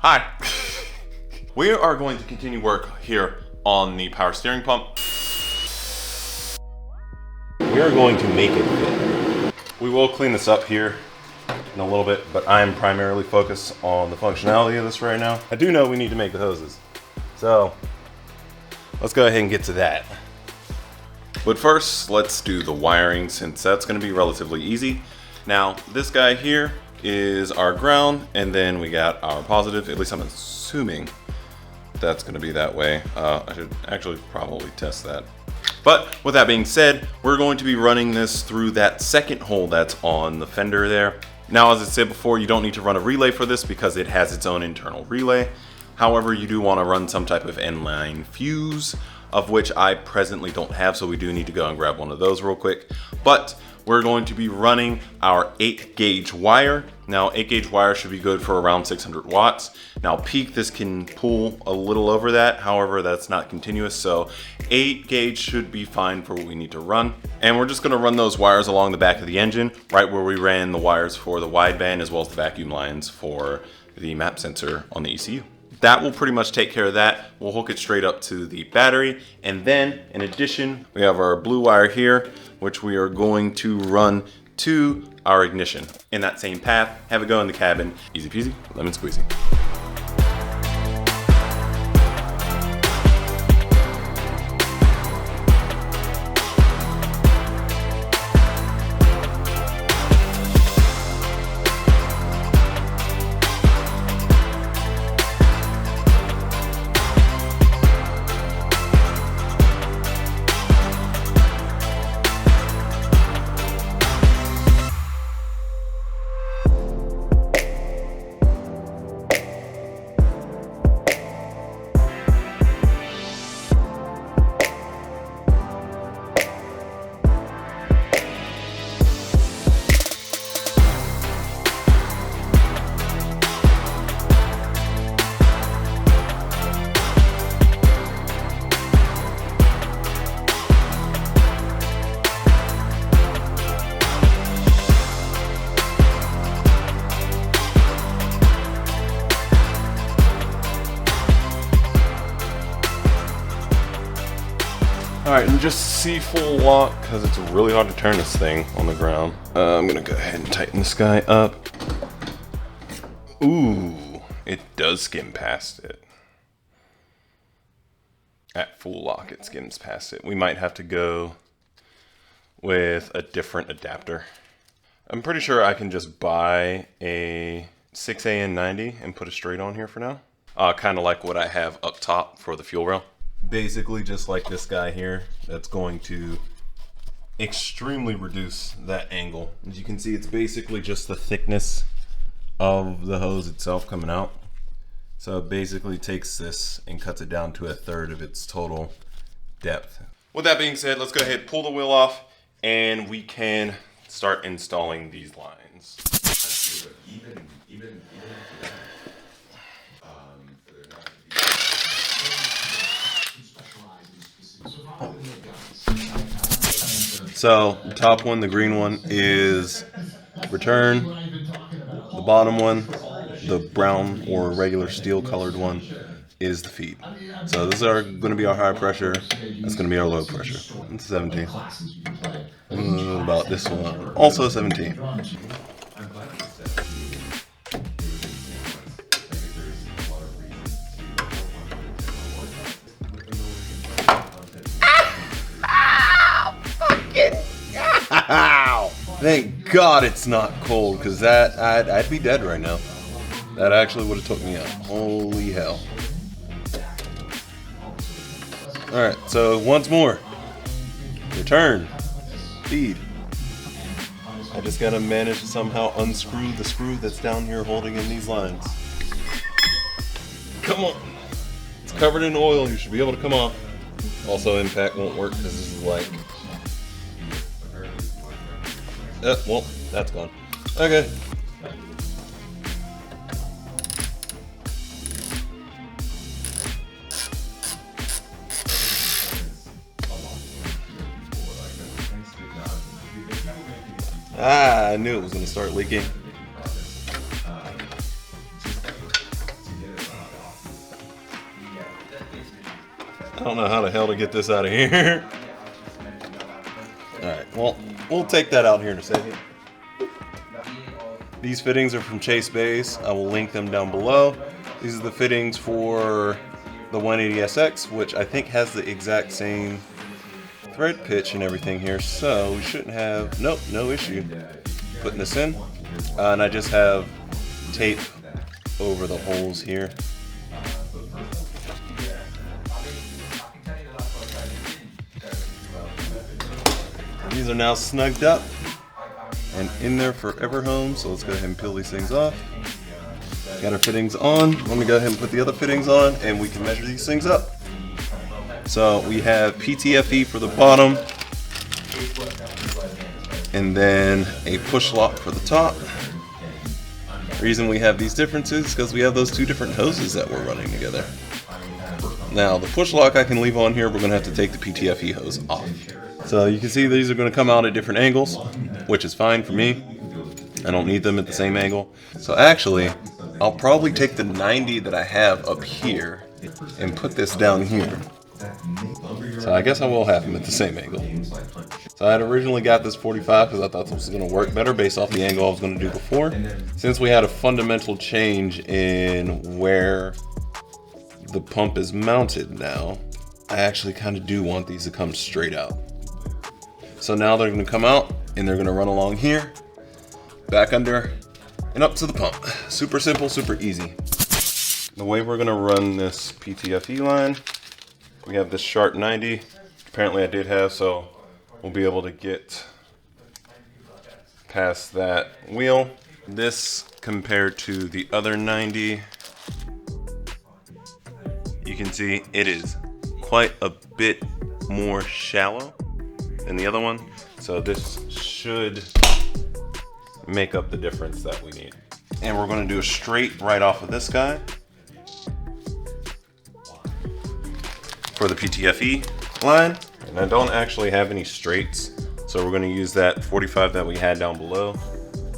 Hi. We are going to continue work here on the power steering pump. We are going to make it fit. We will clean this up here in a little bit, but I'm primarily focused on the functionality of this right now. I do know we need to make the hoses, so let's go ahead and get to that. But first, let's do the wiring, since that's going to be relatively easy. Now, this guy here is our ground, and then we got our positive. At least I'm assuming that's going to be that way. I should actually probably test that. But with that being said, we're going to be running this through that second hole that's on the fender there. Now, as I said before, you don't need to run a relay for this because it has its own internal relay. However, you do want to run some type of N-line fuse, of which I presently don't have, so we do need to go and grab one of those real quick. But we're going to be running our 8 gauge wire. Now, 8 gauge wire should be good for around 600 watts. Now, peak, this can pull a little over that. However, that's not continuous, so 8 gauge should be fine for what we need to run. And we're just gonna run those wires along the back of the engine, right where we ran the wires for the wideband as well as the vacuum lines for the map sensor on the ECU. That will pretty much take care of that. We'll hook it straight up to the battery. And then, in addition, we have our blue wire here, which we are going to run to our ignition. In that same path, have it go in the cabin. Easy peasy, lemon squeezy. All right, and just see full lock because it's really hard to turn this thing on the ground. I'm gonna go ahead and tighten this guy up. Ooh, it does skim past it. At full lock, it skims past it. We might have to go with a different adapter. I'm pretty sure I can just buy a 6AN90 and put it straight on here for now. Kind of like what I have up top for the fuel rail. Basically just like this guy here, that's going to extremely reduce that angle. As you can see, it's basically just the thickness of the hose itself coming out. So it basically takes this and cuts it down to 1/3 of its total depth. With that being said, let's go ahead, pull the wheel off, and we can start installing these lines. So the top one, the green one, is return. The bottom one, the brown or regular steel colored one, is the feed. So these are going to be our high pressure. That's going to be our low pressure. It's 17. About this one, also 17. Thank God it's not cold, because that I'd be dead right now. That actually would have took me out. Holy hell. Alright, so once more. Return. Feed. I just gotta manage to somehow unscrew the screw that's down here holding in these lines. Come on. It's covered in oil. You should be able to come off. Also, impact won't work because this is like... well, that's gone. Okay. I knew it was going to start leaking. I don't know how the hell to get this out of here. All right, well, we'll take that out here in a second. These fittings are from Chase Base. I will link them down below. These are the fittings for the 180SX, which I think has the exact same thread pitch and everything here, so we shouldn't have, nope, no issue putting this in. And I just have tape over the holes here. These are now snugged up and in there forever home, so let's go ahead and peel these things off. Got our fittings on. Let me go ahead and put the other fittings on and we can measure these things up. So we have PTFE for the bottom and then a push lock for the top. The reason we have these differences is because we have those two different hoses that we're running together. Now the push lock I can leave on here, we're going to have to take the PTFE hose off. So you can see these are going to come out at different angles, which is fine for me. I don't need them at the same angle. So actually, I'll probably take the 90 that I have up here and put this down here. So I guess I will have them at the same angle. So I had originally got this 45 because I thought this was going to work better based off the angle I was going to do before. Since we had a fundamental change in where the pump is mounted now, I actually kind of do want these to come straight out. So now they're going to come out and they're going to run along here, back under, and up to the pump. Super simple, super easy. The way we're going to run this PTFE line, we have this Sharp 90. Apparently I did have, so we'll be able to get past that wheel. This compared to the other 90, you can see it is quite a bit more shallow than the other one. So this should make up the difference that we need. And we're going to do a straight right off of this guy for the PTFE line. And I don't actually have any straights, so we're going to use that 45 that we had down below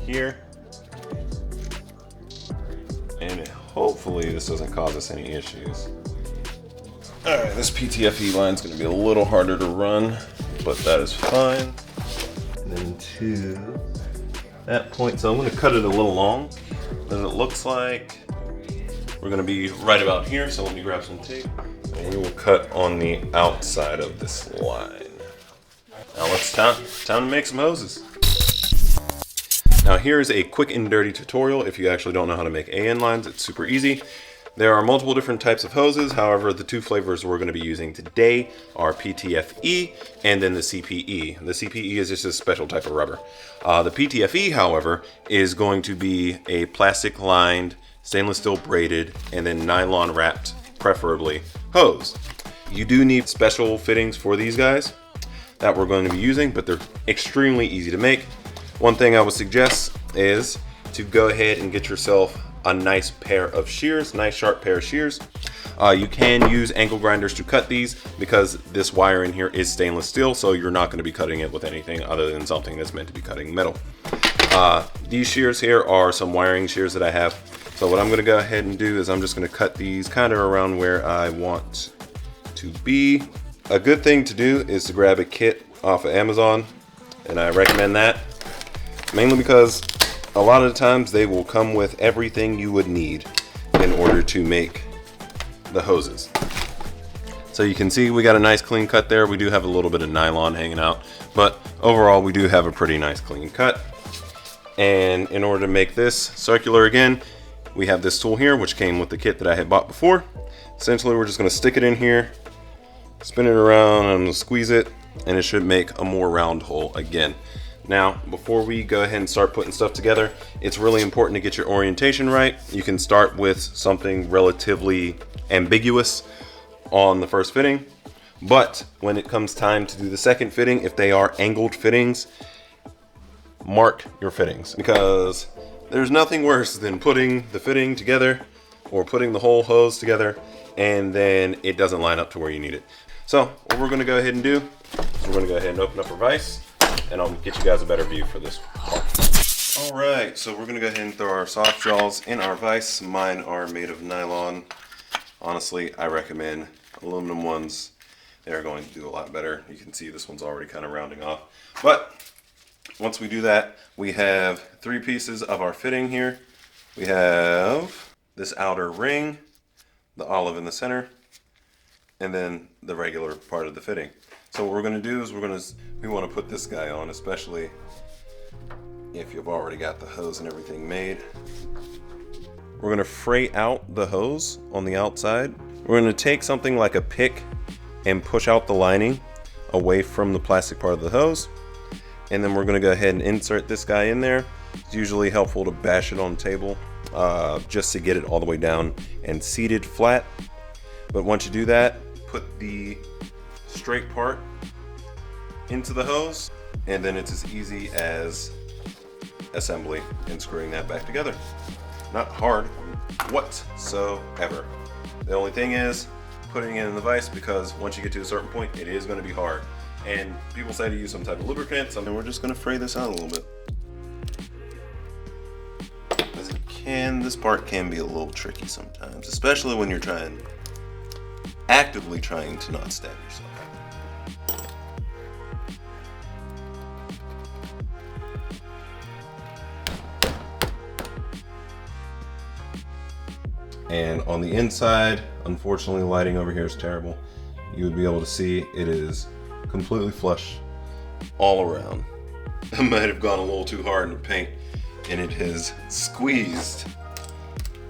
here. And hopefully this doesn't cause us any issues. Alright, this PTFE line is going to be a little harder to run, but that is fine. And then to that point, so I'm going to cut it a little long, as it looks like we're going to be right about here, so let me grab some tape, and we will cut on the outside of this line. Now it's time to make some hoses. Now here's a quick and dirty tutorial if you actually don't know how to make AN lines. It's super easy. There are multiple different types of hoses. However, the two flavors we're going to be using today are PTFE and then the CPE. The CPE is just a special type of rubber. The PTFE, however, is going to be a plastic lined, stainless steel braided, and then nylon wrapped, preferably, hose. You do need special fittings for these guys that we're going to be using, but they're extremely easy to make. One thing I would suggest is to go ahead and get yourself a nice pair of shears, nice sharp pair of shears. You can use angle grinders to cut these because this wire in here is stainless steel, so you're not going to be cutting it with anything other than something that's meant to be cutting metal. These shears here are some wiring shears that I have. So what I'm going to go ahead and do is I'm just going to cut these kind of around where I want to be. A good thing to do is to grab a kit off of Amazon, and I recommend that mainly because a lot of the times they will come with everything you would need in order to make the hoses. So you can see we got a nice clean cut there. We do have a little bit of nylon hanging out, but overall we do have a pretty nice clean cut. And in order to make this circular again, we have this tool here, which came with the kit that I had bought before. Essentially, we're just going to stick it in here, spin it around, and I'm going to squeeze it, and it should make a more round hole again. Now, before we go ahead and start putting stuff together, it's really important to get your orientation right. You can start with something relatively ambiguous on the first fitting, but when it comes time to do the second fitting, if they are angled fittings, mark your fittings, because there's nothing worse than putting the fitting together or putting the whole hose together and then it doesn't line up to where you need it. So what we're going to go ahead and do is we're going to go ahead and open up our vise, and I'll get you guys a better view for this part. All right, so we're going to go ahead and throw our soft jaws in our vise. Mine are made of nylon. Honestly, I recommend aluminum ones, they're going to do a lot better. You can see this one's already kind of rounding off. But once we do that, we have 3 pieces of our fitting here. We have this outer ring, the olive in the center, and then the regular part of the fitting. So what we're going to do is we want to put this guy on, especially if you've already got the hose and everything made. We're going to fray out the hose on the outside. We're going to take something like a pick and push out the lining away from the plastic part of the hose. And then we're going to go ahead and insert this guy in there. It's usually helpful to bash it on the table just to get it all the way down and seated flat. But once you do that, put the straight part into the hose, and then it's as easy as assembly and screwing that back together. Not hard whatsoever. The only thing is putting it in the vise, because once you get to a certain point, it is going to be hard. And people say to use some type of lubricant, and we're just going to fray this out a little bit. As this part can be a little tricky sometimes, especially when you're actively trying to not stab yourself. And on the inside, unfortunately, lighting over here is terrible. You would be able to see it is completely flush all around. I might have gone a little too hard in the paint, and it has squeezed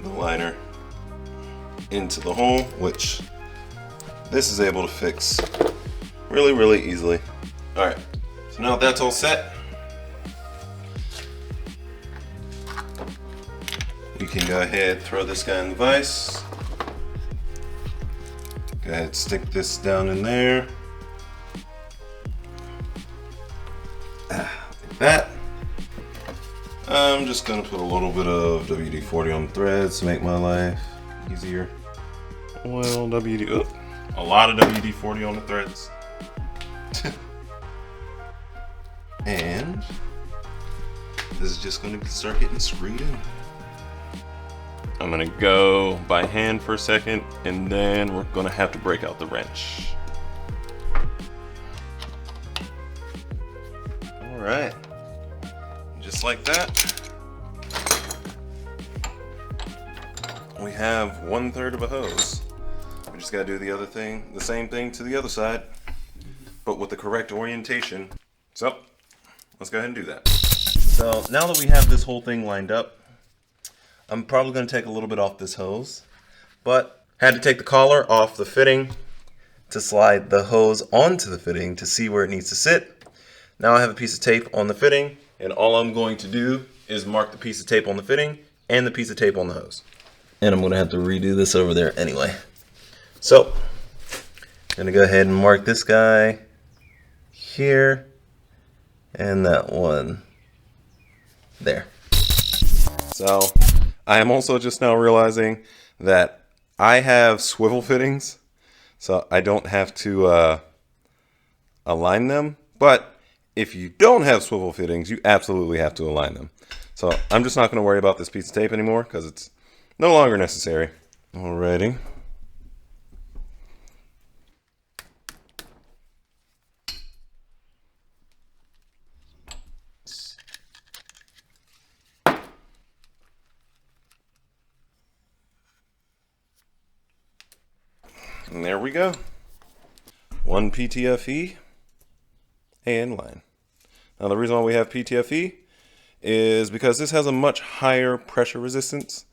the liner into the hole, which this is able to fix really, really easily. All right, so now that that's all set, you can go ahead, throw this guy in the vise. Go ahead, stick this down in there. Like that. I'm just gonna put a little bit of WD-40 on the threads to make my life easier. Well, a lot of WD-40 on the threads. And this is just gonna start getting screwed in. I'm gonna go by hand for a second, and then we're gonna have to break out the wrench. All right, just like that, we have 1/3 of a hose. We just gotta do the same thing to the other side, but with the correct orientation. So let's go ahead and do that. So now that we have this whole thing lined up, I'm probably going to take a little bit off this hose, but had to take the collar off the fitting to slide the hose onto the fitting to see where it needs to sit. Now I have a piece of tape on the fitting, and all I'm going to do is mark the piece of tape on the fitting and the piece of tape on the hose. And I'm going to have to redo this over there anyway. So I'm going to go ahead and mark this guy here and that one there. So I am also just now realizing that I have swivel fittings, so I don't have to align them. But if you don't have swivel fittings, you absolutely have to align them. So I'm just not going to worry about this piece of tape anymore because it's no longer necessary. Alrighty. And there we go. 1 PTFE and line. Now the reason why we have PTFE is because this has a much higher pressure resistance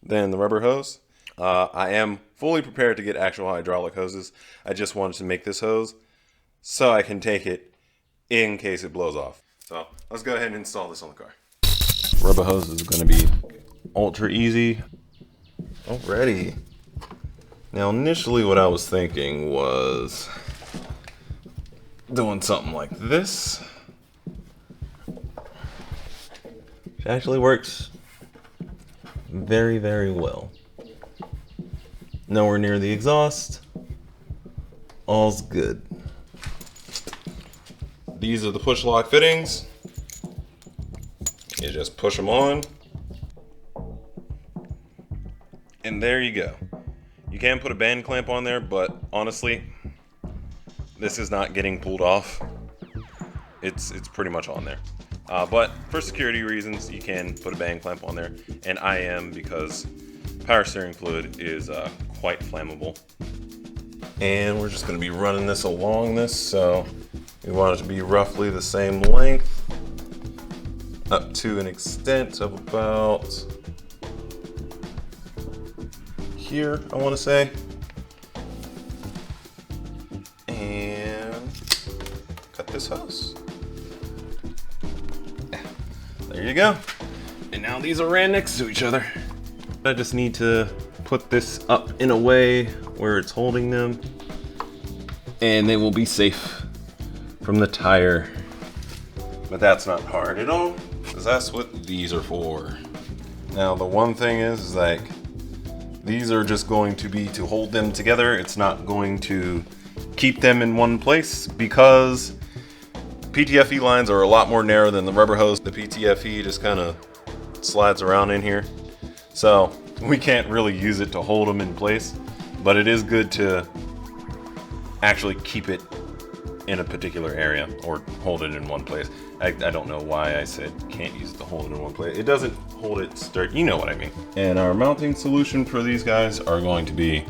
than the rubber hose. I am fully prepared to get actual hydraulic hoses. I just wanted to make this hose so I can take it in case it blows off. So let's go ahead and install this on the car. Rubber hose is going to be ultra easy. Alrighty. Now initially what I was thinking was doing something like this. It actually works very, very well. Nowhere near the exhaust. All's good. These are the push lock fittings. You just push them on. And there you go. You can put a band clamp on there, but honestly, this is not getting pulled off. It's pretty much on there. But for security reasons, you can put a band clamp on there, and I am, because power steering fluid is quite flammable. And we're just going to be running this along this, so we want it to be roughly the same length, up to an extent of about here, I want to say. And cut this hose. There you go. And now these are ran next to each other. I just need to put this up in a way where it's holding them, and they will be safe from the tire. But that's not hard at all, because that's what these are for. Now the one thing is like, these are just going to be to hold them together. It's not going to keep them in one place, because PTFE lines are a lot more narrow than the rubber hose. The PTFE just kind of slides around in here. So we can't really use it to hold them in place, but it is good to actually keep it in a particular area or hold it in one place. I don't know why I said can't use it to hold it in one place. It doesn't hold it straight, you know what I mean. And our mounting solution for these guys are going to be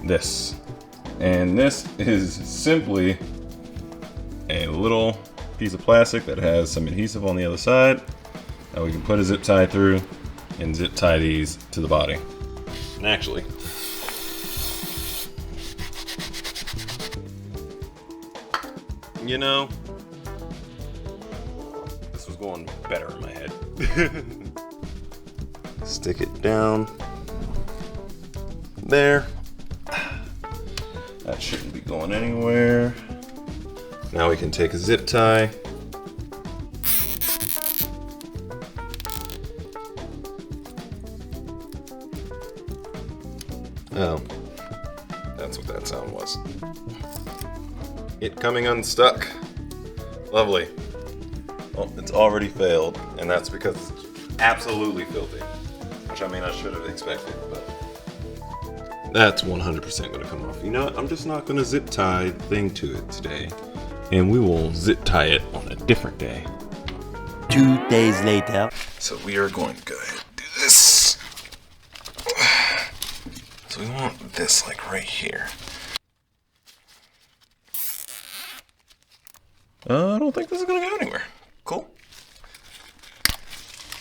this. And this is simply a little piece of plastic that has some adhesive on the other side that we can put a zip tie through and zip tie these to the body. And actually, you know, this was going better in my head. Stick it down there. That shouldn't be going anywhere. Now we can take a zip tie. Oh, that's what that sound was. It coming unstuck. Lovely. Well, it's already failed, and that's because it's absolutely filthy. Which, I mean, I should have expected, but that's 100% gonna come off. You know what? I'm just not gonna zip tie the thing to it today. And we will zip tie it on a different day. 2 days later. So we are going to go ahead and do this. So we want this like right here. I don't think this is gonna go anywhere. Cool.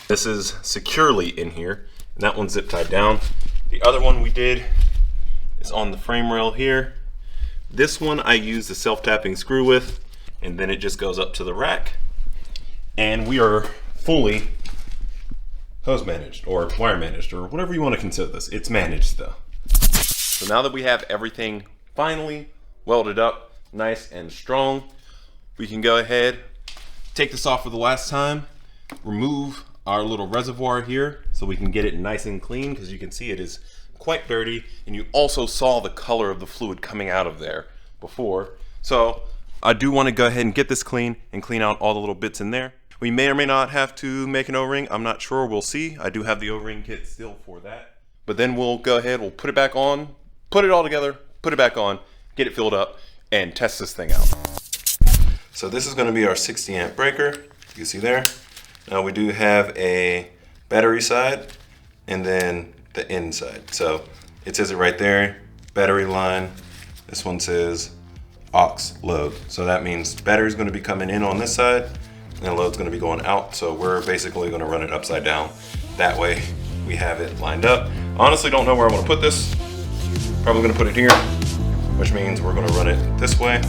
This is securely in here, and that one's zip tied down. The other one we did is on the frame rail here. This one I use the self-tapping screw with, and then it just goes up to the rack. And we are fully hose managed, or wire managed, or whatever you want to consider this. It's managed though. So now that we have everything finally welded up, nice and strong, we can go ahead, take this off for the last time, remove our little reservoir here so we can get it nice and clean, because you can see it is quite dirty, and you also saw the color of the fluid coming out of there before. So I do want to go ahead and get this clean and clean out all the little bits in there. We may or may not have to make an O-ring. I'm not sure, we'll see. I do have the O-ring kit still for that. But then we'll go ahead, we'll put it back on, put it all together, put it back on, get it filled up, and test this thing out. So this is going to be our 60 amp breaker. You can see there. Now we do have a battery side and then the inside. So it says it right there, battery line. This one says aux load. So that means battery is going to be coming in on this side and load's going to be going out. So we're basically going to run it upside down. That way we have it lined up. Honestly, don't know where I'm going to put this. Probably going to put it here, which means we're going to run it this way.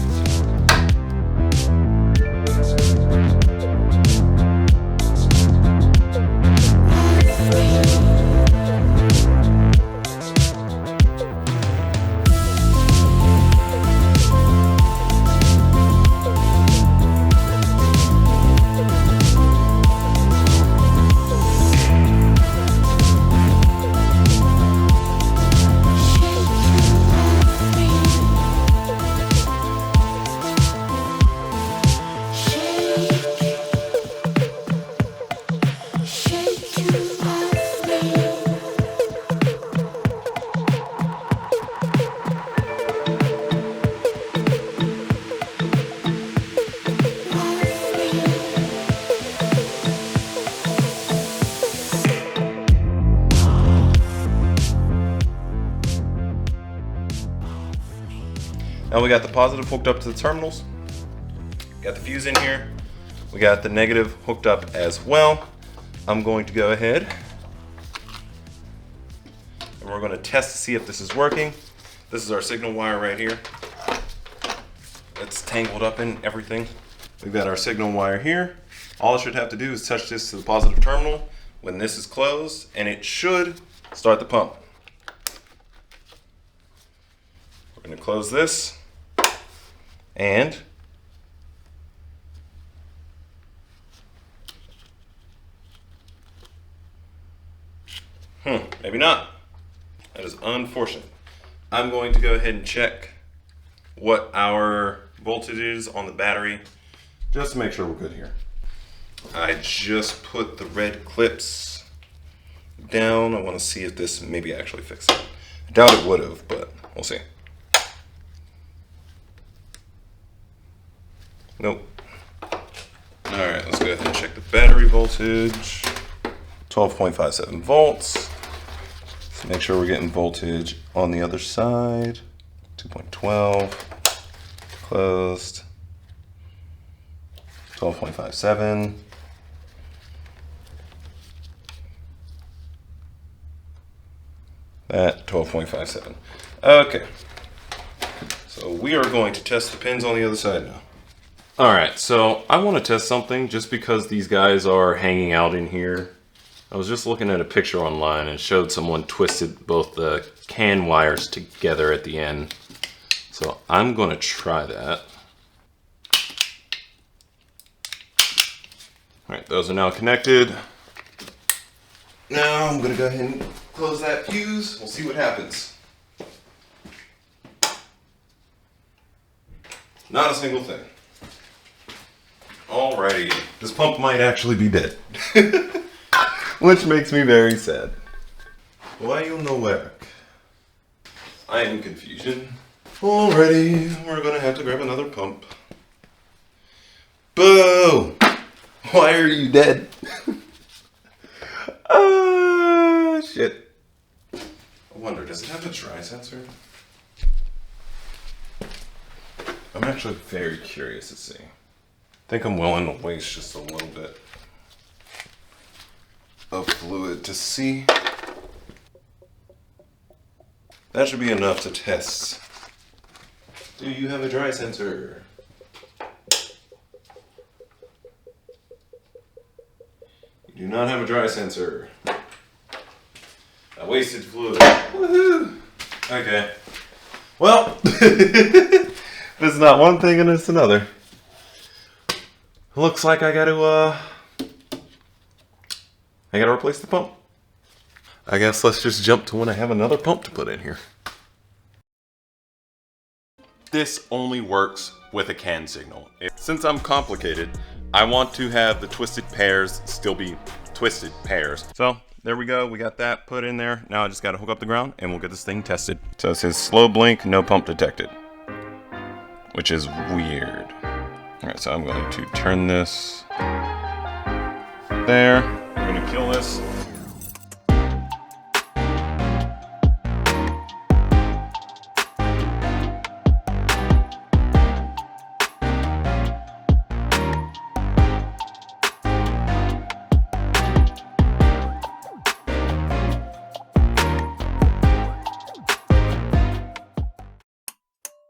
Now we got the positive hooked up to the terminals. Got the fuse in here. We got the negative hooked up as well. I'm going to go ahead and we're going to test to see if this is working. This is our signal wire right here. It's tangled up in everything. We've got our signal wire here. All I should have to do is touch this to the positive terminal when this is closed, and it should start the pump. We're going to close this, and maybe not. That is unfortunate. I'm going to go ahead and check what our voltage is on the battery, just to make sure we're good here. I just put the red clips down. I want to see if this maybe actually fixes it. I doubt it would have, but we'll see. Nope. All right, let's go ahead and check the battery voltage. 12.57 volts. Let's make sure we're getting voltage on the other side. 2.12. Closed. 12.57. That 12.57. Okay. So we are going to test the pins on the other side now. Alright, so I want to test something just because these guys are hanging out in here. I was just looking at a picture online and showed someone twisted both the CAN wires together at the end. So I'm going to try that. Alright, those are now connected. Now I'm going to go ahead and close that fuse. We'll see what happens. Not a single thing. Alrighty, this pump might actually be dead. Which makes me very sad. Why you no work? I am in confusion. Alrighty, we're gonna have to grab another pump. Boo! Why are you dead? Shit. I wonder, does it have a dry sensor? I'm actually very curious to see. I think I'm willing to waste just a little bit of fluid to see. That should be enough to test. Do you have a dry sensor? You do not have a dry sensor. I wasted fluid. Woohoo! Okay. Well, it's not one thing and it's another. Looks like I gotta replace the pump. I guess let's just jump to when I have another pump to put in here. This only works with a CAN signal. Since I'm complicated, I want to have the twisted pairs still be twisted pairs. So there we go, we got that put in there. Now I just gotta hook up the ground and we'll get this thing tested. So it says slow blink, no pump detected, which is weird. All right, so I'm going to turn this there. We're gonna kill this.